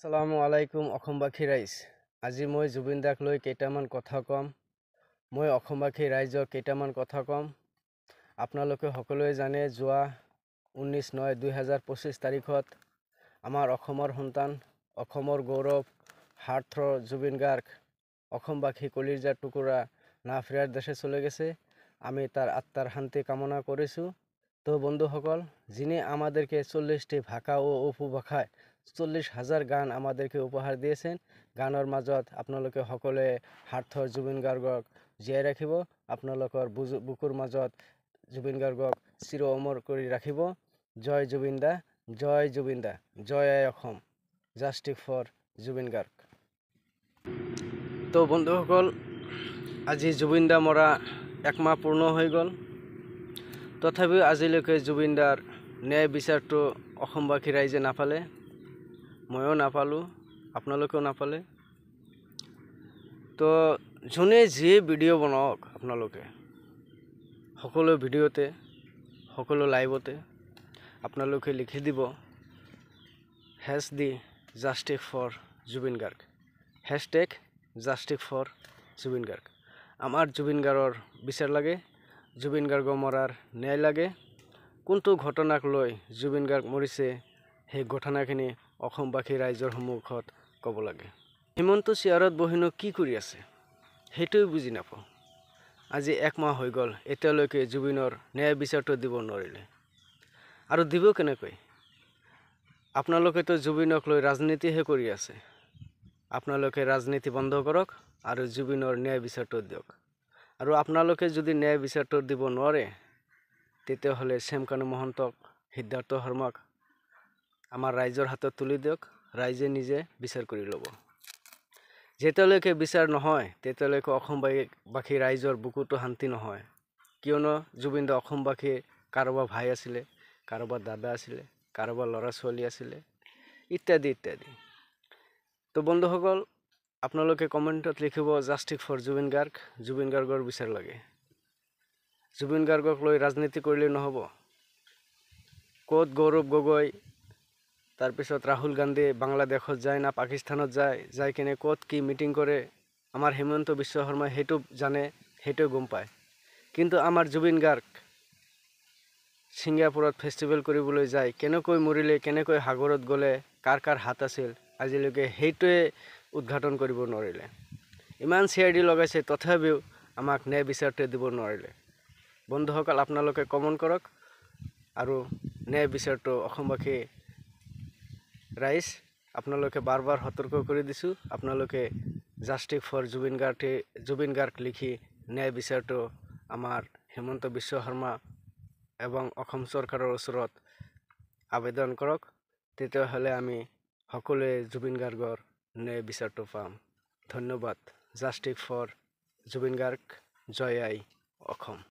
আসসালামু আলাইকুম অসমবাসী ৰাইজ। আজি মই জুবিন দাক লৈ কেইটামান কথা কম। মই অসমবাসী ৰাইজক কেইটামান কথা কম। আপোনালোকে সকলোৱে জানে যোৱা 19/9/2025 তাৰিখত আমাৰ অসমৰ সন্তান, অসমৰ গৌৰৱ, হাৰ্টথ্ৰ জুবিন গাৰ্গ অসমবাসী কলিজাৰ টুকুৰা না ফেরার দেশে চলে গেছে। আমি তার আত্মার শান্তি কামনা করেছো। তো বন্ধুসকল, যিনি আমাদেরকে 40টি ভাষা ও উপভাষায় 40,000 গান আমাদেরকে উপহার দিয়েছেন, গানৰ মাজত আপোনালোকে সকলোৱে হাৰ্টথ্ৰ জুবিন গাৰ্গক জীয়াই ৰাখিব। আপোনালোকৰ বুকুৰ মাজত জুবিন গাৰ্গক চিৰ অমৰ কৰি ৰাখিব। জয় জুবিন দা, জয় জুবিন দা, জয় আই অসম, জাষ্টিস ফৰ জুবিন গাৰ্গ। তো বন্ধুসকল, আজি জুবিন দা মৰা একমাহ পূৰ্ণ হৈ গ'ল। তথাপিও আজিলৈকে জুবিন দাৰ ন্যায় বিচাৰটো অসমবাসী ৰাইজে নাপালে। ময়ো নাপালোঁ, আপোনালোকেও নাপালে। তো যোনে যি ভিডিঅ' বনাওক, আপোনালোকে সকলো ভিডিঅ'তে, সকলো লাইভতে আপোনালোকে লিখি দিব #দি জাষ্টিস ফৰ জুবিন গাৰ্গ, #জাষ্টিস ফৰ জুবিন গাৰ্গ। আমাৰ জুবিন গাৰ্গৰ বিচাৰ লাগে, জুবিন গাৰ্গ মৰাৰ ন্যায় লাগে। কোনটো ঘটনাক লৈ জুবিন গাৰ্গ মৰিছে, সেই ঘটনাখিনি অসমবাসী ৰাইজৰ সন্মুখত ক'ব লাগে। হিমন্ত চেয়াৰত বহিনো কি কৰি আছে সেইটোৱে বুজি নাপাওঁ। আজি একমাহ হৈ গ'ল, এতিয়ালৈকে জুবিনৰ ন্যায় বিচাৰটো দিব নোৱাৰিলে। আৰু দিব কেনেকৈ? আপোনালোকেতো জুবিনক লৈ ৰাজনীতিহে কৰি আছে। আপোনালোকে ৰাজনীতি বন্ধ কৰক আৰু জুবিনৰ ন্যায় বিচাৰটো দিয়ক। আৰু আপোনালোকে যদি ন্যায় বিচাৰটো দিব নোৱাৰে, তেতিয়াহ'লে শ্যামকানু মহন্তক, সিদ্ধাৰ্থ শৰ্মাক আমাৰ ৰাইজৰ হাতত তুলি দিয়ক। ৰাইজে নিজে বিচাৰ কৰি ল'ব। যেতিয়ালৈকে বিচাৰ নহয়, তেতিয়ালৈকে অসমবাসী ৰাইজৰ বুকুটো শান্তি নহয়। কিয়নো জুবিন দা অসমবাসীৰ কাৰোবাৰ ভাই আছিলে, কাৰোবাৰ দাদা আছিলে, কাৰোবাৰ ল'ৰা ছোৱালী আছিলে, ইত্যাদি ইত্যাদি। তো বন্ধুসকল, আপোনালোকে কমেণ্টত লিখিব জাষ্টিস ফৰ জুবিন গাৰ্গ, জুবিন গাৰ্গৰ বিচাৰ লাগে। জুবিন গাৰ্গক লৈ ৰাজনীতি কৰিলে নহ'ব। ক'ত গৌৰৱ গগৈ, তাৰপিছত ৰাহুল গান্ধী বাংলাদেশত যায় না পাকিস্তানত যায়, যাই কিনে ক'ত কি মিটিং কৰে, আমাৰ হিমন্ত বিশ্ব শৰ্মাই সেইটো জানে, সেইটো গম পায়। কিন্তু আমাৰ জুবিন গাৰ্গ ছিংগাপুৰত ফেষ্টিভেল কৰিবলৈ যায়, কেনেকৈ মৰিলে, কেনেকৈ সাগৰত গ'লে, কাৰ কাৰ হাত আছিল, আজিলৈকে সেইটোৱে উদ্ঘাটন কৰিব নোৱাৰিলে। ইমান CID লগাইছে, তথাপিও আমাক ন্যায় বিচাৰটোৱে দিব নোৱাৰিলে। বন্ধুসকল, আপোনালোকে কমেণ্ট কৰক আৰু ন্যায় বিচাৰটো অসমবাসী ৰাইজ, আপোনালোকে বাৰ বাৰ সতৰ্ক কৰি দিছোঁ। আপোনালোকে জাষ্টিস ফৰ জুবিন গাৰ্গ লিখি ন্যায় বিচাৰটো আমাৰ হিমন্ত বিশ্ব শৰ্মা এবং অসম চৰকাৰৰ ওচৰত আবেদন কৰক। তেতিয়াহ'লে আমি সকলোৱে জুবিন গাৰ্গৰ ন্যায় বিচাৰটো পাম। ধন্যবাদ। জাষ্টিস ফৰ জুবিন গাৰ্গ, জয় আই অসম।